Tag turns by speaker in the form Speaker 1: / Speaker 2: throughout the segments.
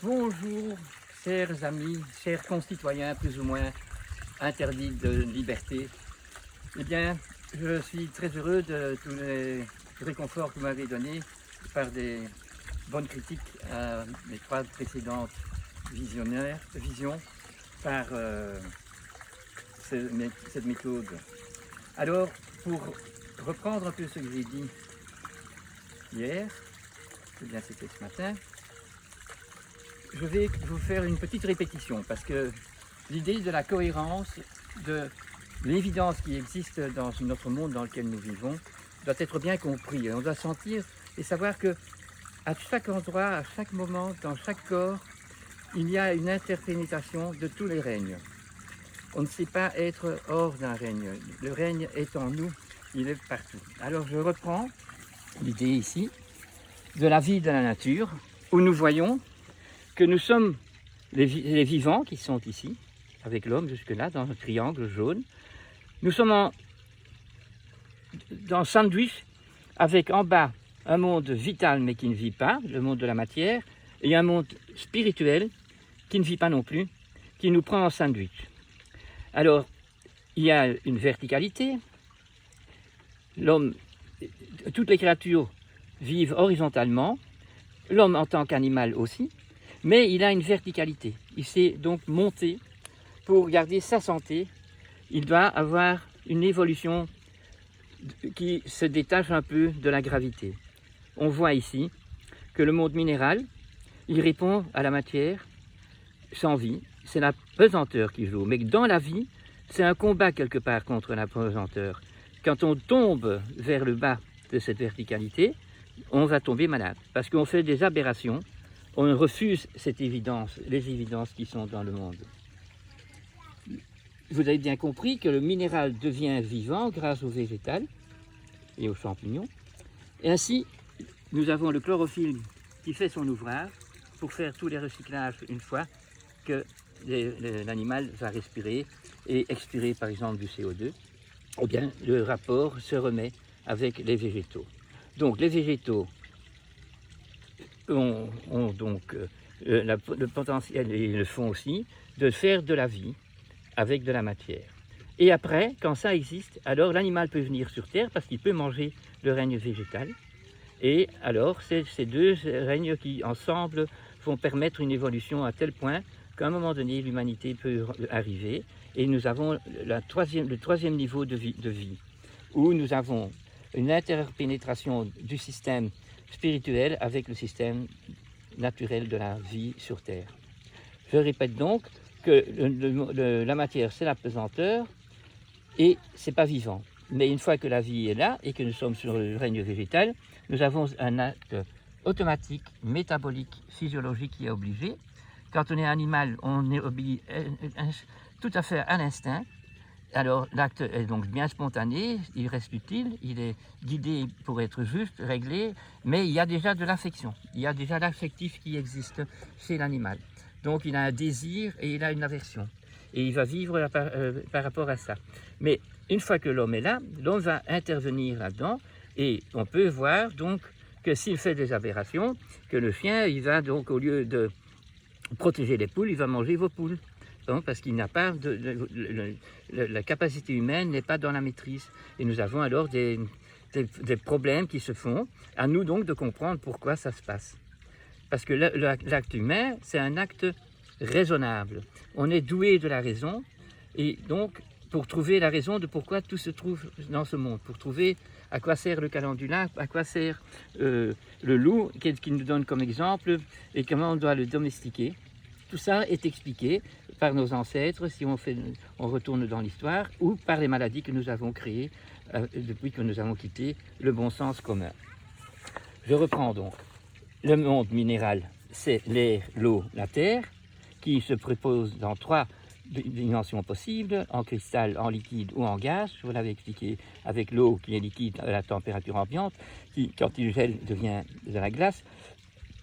Speaker 1: Bonjour, chers amis, chers concitoyens plus ou moins interdits de liberté. Eh bien, je suis très heureux de tous les réconforts que vous m'avez donnés par des bonnes critiques à mes trois précédentes visions par cette méthode. Alors, pour reprendre un peu ce que j'ai dit hier, eh bien c'était ce matin, je vais vous faire une petite répétition parce que l'idée de la cohérence, de l'évidence qui existe dans notre monde dans lequel nous vivons doit être bien compris. On doit sentir et savoir que à chaque endroit, à chaque moment, dans chaque corps, il y a une interpénétration de tous les règnes. On ne sait pas être hors d'un règne. Le règne est en nous, il est partout. Alors je reprends l'idée ici de la vie de la nature où nous voyons que nous sommes les vivants qui sont ici, avec l'homme jusque-là, dans un triangle jaune. Nous sommes dans sandwich, avec en bas un monde vital mais qui ne vit pas, le monde de la matière, et un monde spirituel qui ne vit pas non plus, qui nous prend en sandwich. Alors, il y a une verticalité. L'homme, toutes les créatures vivent horizontalement, l'homme en tant qu'animal aussi, mais il a une verticalité. Il s'est donc monté pour garder sa santé. Il doit avoir une évolution qui se détache un peu de la gravité. On voit ici que le monde minéral, il répond à la matière sans vie. C'est la pesanteur qui joue. Mais dans la vie, c'est un combat quelque part contre la pesanteur. Quand on tombe vers le bas de cette verticalité, on va tomber malade parce qu'on fait des aberrations. On refuse cette évidence, les évidences qui sont dans le monde. Vous avez bien compris que le minéral devient vivant grâce au végétal et aux champignons. Et ainsi, nous avons le chlorophylle qui fait son ouvrage pour faire tous les recyclages une fois que l'animal va respirer et expirer par exemple du CO2. Eh bien, le rapport se remet avec les végétaux. Donc les végétaux ont donc le potentiel, et le font aussi, de faire de la vie avec de la matière. Et après, quand ça existe, alors l'animal peut venir sur Terre parce qu'il peut manger le règne végétal. Et alors, c'est ces deux règnes qui, ensemble, vont permettre une évolution à tel point qu'à un moment donné, l'humanité peut arriver. Et nous avons le troisième niveau de vie, où nous avons une interpénétration du système spirituel avec le système naturel de la vie sur Terre. Je répète donc que la matière, c'est la pesanteur et c'est pas vivant. Mais une fois que la vie est là et que nous sommes sur le règne végétal, nous avons un acte automatique, métabolique, physiologique qui est obligé. Quand on est animal, on est obéi tout à fait à l'instinct. Alors l'acte est donc bien spontané, il reste utile, il est guidé pour être juste, réglé, mais il y a déjà de l'affection, il y a déjà l'affectif qui existe chez l'animal. Donc il a un désir et il a une aversion. Et il va vivre par rapport à ça. Mais une fois que l'homme est là, l'homme va intervenir là-dedans et on peut voir donc que s'il fait des aberrations, que le chien, il va donc au lieu de protéger les poules, il va manger vos poules. Donc, parce qu'il n'a pas la capacité humaine n'est pas dans la maîtrise. Et nous avons alors des problèmes qui se font. À nous donc de comprendre pourquoi ça se passe. Parce que l'acte humain, c'est un acte raisonnable. On est doué de la raison. Et donc, pour trouver la raison de pourquoi tout se trouve dans ce monde, pour trouver à quoi sert le calendula, à quoi sert le loup, qui nous donne comme exemple, et comment on doit le domestiquer. Tout ça est expliqué par nos ancêtres, si on retourne dans l'histoire, ou par les maladies que nous avons créées depuis que nous avons quitté le bon sens commun. Je reprends donc. Le monde minéral, c'est l'air, l'eau, la terre, qui se propose dans trois dimensions possibles, en cristal, en liquide ou en gaz. Je vous l'avais expliqué avec l'eau qui est liquide à la température ambiante, qui, quand il gèle, devient de la glace.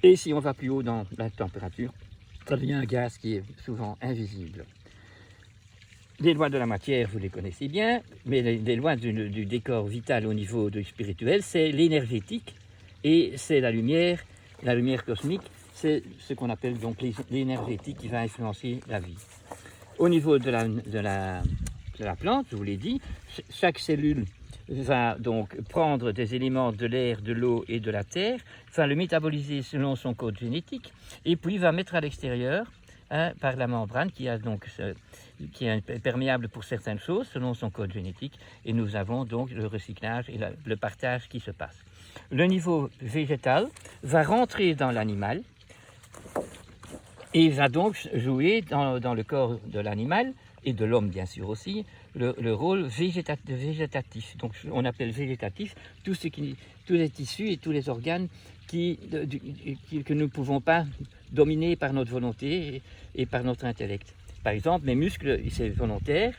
Speaker 1: Et si on va plus haut dans la température, ça devient un gaz qui est souvent invisible. Les lois de la matière, vous les connaissez bien, mais les lois du décor vital au niveau du spirituel, c'est l'énergétique et c'est la lumière cosmique c'est ce qu'on appelle donc l'énergétique qui va influencer la vie. Au niveau de la plante, je vous l'ai dit, chaque cellule va donc prendre des éléments de l'air, de l'eau et de la terre, va le métaboliser selon son code génétique, et puis va mettre à l'extérieur, par la membrane qui est perméable pour certaines choses selon son code génétique, et nous avons donc le recyclage et le partage qui se passe. Le niveau végétal va rentrer dans l'animal et va donc jouer dans le corps de l'animal et de l'homme bien sûr aussi, le rôle végétatif. Donc on appelle végétatif tous les tissus et tous les organes que nous ne pouvons pas dominer par notre volonté et par notre intellect. Par exemple, mes muscles, c'est volontaire.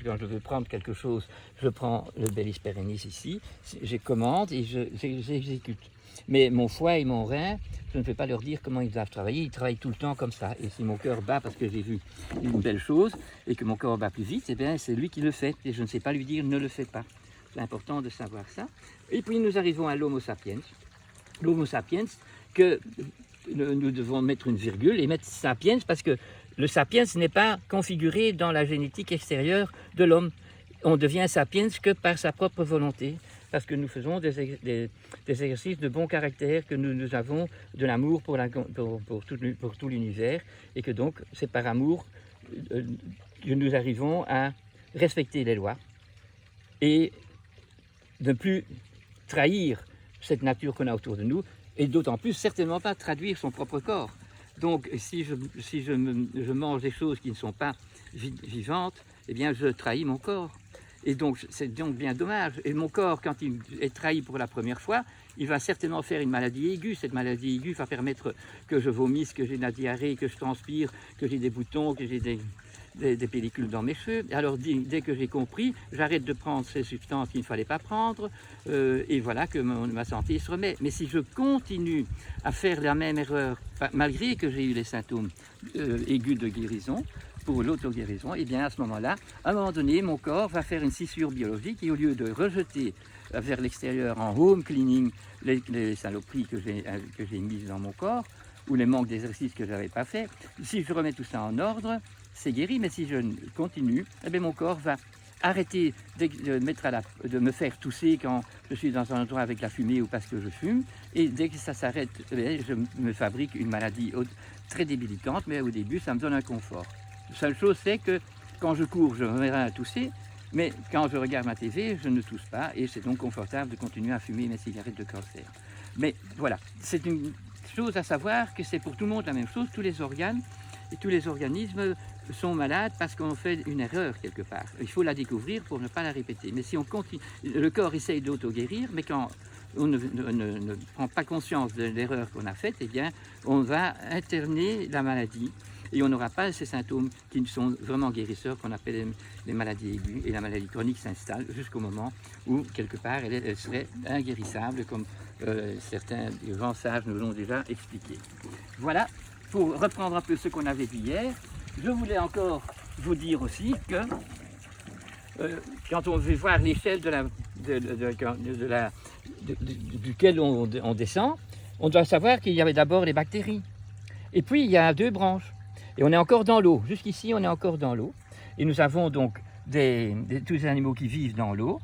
Speaker 1: Quand je veux prendre quelque chose, je prends le Bellis perennis ici, je commande et j'exécute. Mais mon foie et mon rein, je ne vais pas leur dire comment ils doivent travailler, ils travaillent tout le temps comme ça. Et si mon cœur bat parce que j'ai vu une belle chose et que mon cœur bat plus vite, eh bien c'est lui qui le fait. Et je ne sais pas lui dire ne le fais pas. C'est important de savoir ça. Et puis nous arrivons à l'Homo sapiens. L'Homo sapiens, que nous devons mettre une virgule et mettre sapiens parce que le sapiens n'est pas configuré dans la génétique extérieure de l'homme. On devient sapiens que par sa propre volonté, parce que nous faisons des exercices de bon caractère, que nous avons de l'amour pour tout l'univers, et que donc c'est par amour que nous arrivons à respecter les lois et ne plus trahir cette nature qu'on a autour de nous, et d'autant plus certainement pas traduire son propre corps. Donc si je mange des choses qui ne sont pas vivantes, eh bien je trahis mon corps. Et donc c'est donc bien dommage. Et mon corps, quand il est trahi pour la première fois, il va certainement faire une maladie aiguë. Cette maladie aiguë va permettre que je vomisse, que j'ai de la diarrhée, que je transpire, que j'ai des boutons, que j'ai des pellicules dans mes cheveux. Alors dès que j'ai compris, j'arrête de prendre ces substances qu'il ne fallait pas prendre, et voilà que ma santé se remet. Mais si je continue à faire la même erreur, malgré que j'ai eu les symptômes aigus de guérison, pour l'auto-guérison, et bien à ce moment-là, à un moment donné, mon corps va faire une scissure biologique, et au lieu de rejeter vers l'extérieur en home cleaning les saloperies que j'ai mises dans mon corps, ou les manques d'exercice que je n'avais pas fait, si je remets tout ça en ordre, c'est guéri. Mais si je continue, eh bien mon corps va arrêter de me faire tousser quand je suis dans un endroit avec la fumée ou parce que je fume, et dès que ça s'arrête, je me fabrique une maladie très débilitante, mais au début ça me donne un confort. La seule chose c'est que quand je cours, je me verrai à tousser, mais quand je regarde ma TV, je ne tousse pas, et c'est donc confortable de continuer à fumer mes cigarettes de cancer. Mais voilà, c'est une chose à savoir que c'est pour tout le monde la même chose. Tous les organes et tous les organismes sont malades parce qu'on fait une erreur quelque part. Il faut la découvrir pour ne pas la répéter. Mais si on continue, le corps essaye d'auto-guérir, mais quand on ne prend pas conscience de l'erreur qu'on a faite, eh bien, on va interner la maladie. Et on n'aura pas ces symptômes qui sont vraiment guérisseurs, qu'on appelle les maladies aiguës, et la maladie chronique s'installe jusqu'au moment où, quelque part, elle serait inguérissable, comme certains grands sages nous l'ont déjà expliqué. Voilà, pour reprendre un peu ce qu'on avait vu hier, je voulais encore vous dire aussi que quand on veut voir l'échelle duquel on descend, on doit savoir qu'il y avait d'abord les bactéries. Et puis, il y a deux branches. Et on est encore dans l'eau. Jusqu'ici, on est encore dans l'eau. Et nous avons donc tous les animaux qui vivent dans l'eau.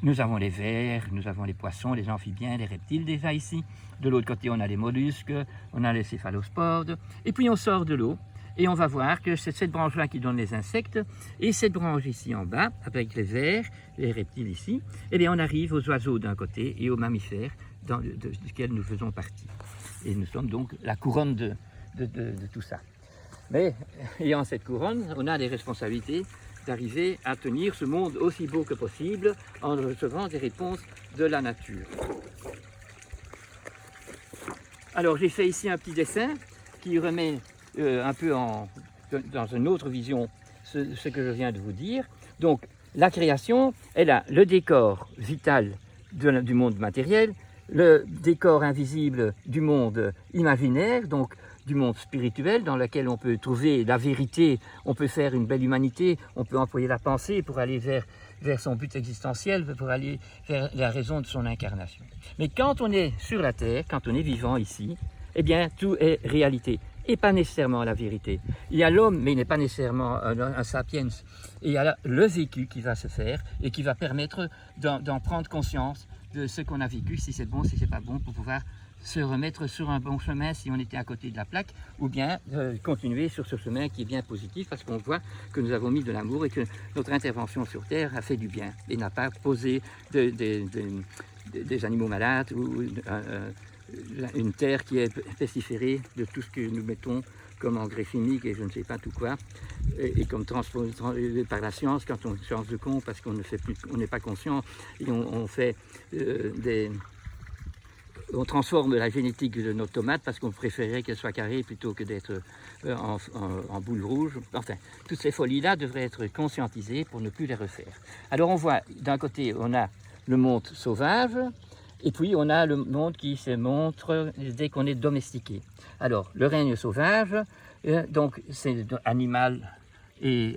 Speaker 1: Nous avons les vers, nous avons les poissons, les amphibiens, les reptiles déjà ici. De l'autre côté, on a les mollusques, on a les céphalospores. Et puis, on sort de l'eau et on va voir que c'est cette branche-là qui donne les insectes. Et cette branche ici en bas, avec les vers, les reptiles ici, eh bien, on arrive aux oiseaux d'un côté et aux mammifères duquel nous faisons partie. Et nous sommes donc la couronne de tout ça. Mais ayant cette couronne, on a des responsabilités d'arriver à tenir ce monde aussi beau que possible en recevant des réponses de la nature. Alors j'ai fait ici un petit dessin qui remet un peu dans une autre vision ce que je viens de vous dire. Donc la création, elle a le décor vital du monde matériel, le décor invisible du monde imaginaire, donc du monde spirituel dans lequel on peut trouver la vérité, on peut faire une belle humanité, on peut employer la pensée pour aller vers son but existentiel, pour aller vers la raison de son incarnation. Mais quand on est sur la terre, quand on est vivant ici, eh bien tout est réalité et pas nécessairement la vérité. Il y a l'homme, mais il n'est pas nécessairement un sapiens. Et il y a le vécu qui va se faire et qui va permettre d'en prendre conscience de ce qu'on a vécu, si c'est bon, si c'est pas bon, pour pouvoir se remettre sur un bon chemin si on était à côté de la plaque, ou bien continuer sur ce chemin qui est bien positif parce qu'on voit que nous avons mis de l'amour et que notre intervention sur Terre a fait du bien et n'a pas posé des animaux malades ou une terre qui est pestiférée de tout ce que nous mettons comme engrais chimiques et je ne sais pas tout quoi, et comme par la science, quand on change de con parce qu'on ne fait plus, on n'est pas conscient, et on fait on transforme la génétique de nos tomates parce qu'on préférait qu'elle soit carrée plutôt que d'être en boule rouge. Enfin, toutes ces folies-là devraient être conscientisées pour ne plus les refaire. Alors on voit, d'un côté, on a le monde sauvage, et puis on a le monde qui se montre dès qu'on est domestiqué. Alors, le règne sauvage, donc c'est animal et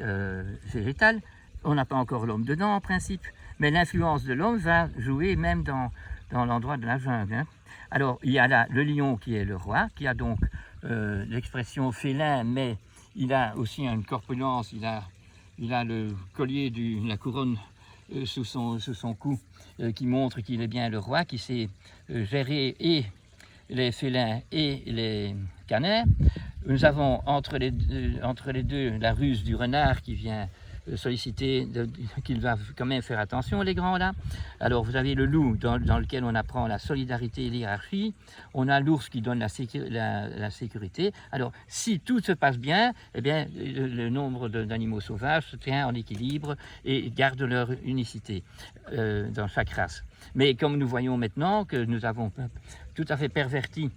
Speaker 1: végétal. On n'a pas encore l'homme dedans en principe, mais l'influence de l'homme va jouer même dans l'endroit de la jungle. Hein. Alors, il y a là le lion qui est le roi, qui a donc l'expression félin, mais il a aussi une corpulence, il a le collier, la couronne sous son cou, qui montre qu'il est bien le roi, qui sait gérer et les félins et les canins. Nous avons entre les deux la ruse du renard qui vient solliciter qu'il va quand même faire attention, les grands là. Alors vous avez le loup dans lequel on apprend la solidarité et l'hierarchie. On a l'ours qui donne la sécurité. Alors si tout se passe bien, eh bien le nombre d'animaux sauvages se tient en équilibre et garde leur unicité dans chaque race. Mais comme nous voyons maintenant que nous avons tout à fait perverti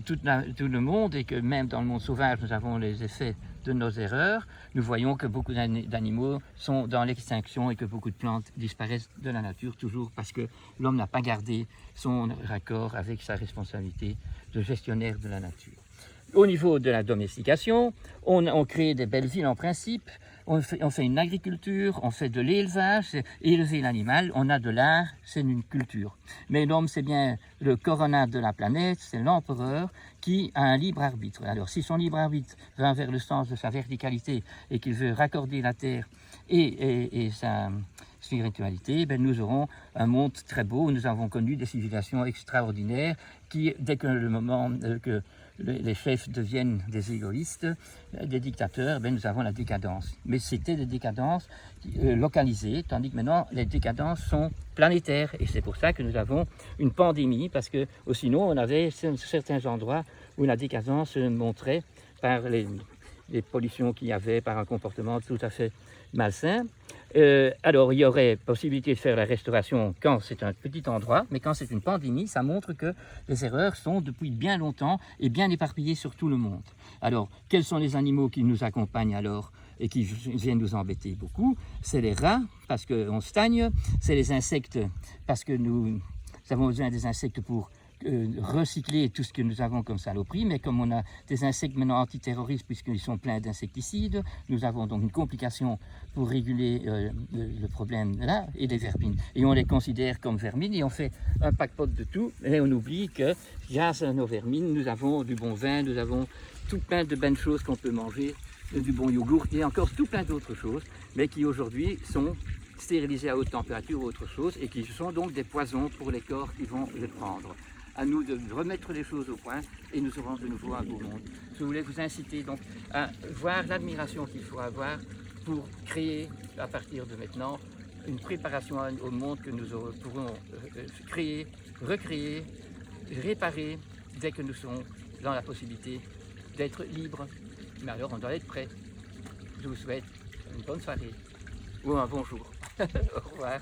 Speaker 1: tout le monde et que même dans le monde sauvage nous avons les effets de nos erreurs, nous voyons que beaucoup d'animaux sont dans l'extinction et que beaucoup de plantes disparaissent de la nature, toujours parce que l'homme n'a pas gardé son raccord avec sa responsabilité de gestionnaire de la nature. Au niveau de la domestication, on crée des belles villes en principe, on fait une agriculture, on fait de l'élevage, élever l'animal, on a de l'art, c'est une culture. Mais l'homme, c'est bien le coronat de la planète, c'est l'empereur qui a un libre arbitre. Alors si son libre arbitre va vers le sens de sa verticalité et qu'il veut raccorder la Terre et sa spiritualité, ben nous aurons un monde très beau. Nous avons connu des civilisations extraordinaires qui, dès que le moment que les chefs deviennent des égoïstes, des dictateurs, ben nous avons la décadence. Mais c'était des décadences localisées, tandis que maintenant les décadences sont planétaires. Et c'est pour ça que nous avons une pandémie, parce que sinon on avait certains endroits où la décadence se montrait par les pollutions qu'il y avait, par un comportement tout à fait malsain. Alors il y aurait possibilité de faire la restauration quand c'est un petit endroit, mais quand c'est une pandémie, ça montre que les erreurs sont depuis bien longtemps et bien éparpillées sur tout le monde. Alors quels sont les animaux qui nous accompagnent alors et qui viennent nous embêter beaucoup? C'est les rats parce qu'on stagne, c'est les insectes parce que nous avons besoin des insectes pour recycler tout ce que nous avons comme saloperie, mais comme on a des insectes maintenant antiterroristes puisqu'ils sont pleins d'insecticides, nous avons donc une complication pour réguler le problème là, et les vermines. Et on les considère comme vermines et on fait un paquebot de tout, et on oublie que grâce à nos vermines, nous avons du bon vin, nous avons tout plein de bonnes choses qu'on peut manger, du bon yogourt et encore tout plein d'autres choses, mais qui aujourd'hui sont stérilisées à haute température ou autre chose et qui sont donc des poisons pour les corps qui vont les prendre. À nous de remettre les choses au point et nous aurons de nouveau un beau monde. Je voulais vous inciter donc à voir l'admiration qu'il faut avoir pour créer à partir de maintenant une préparation au monde que nous pourrons créer, recréer, réparer dès que nous serons dans la possibilité d'être libres. Mais alors on doit être prêt. Je vous souhaite une bonne soirée ou un bon jour. Au revoir.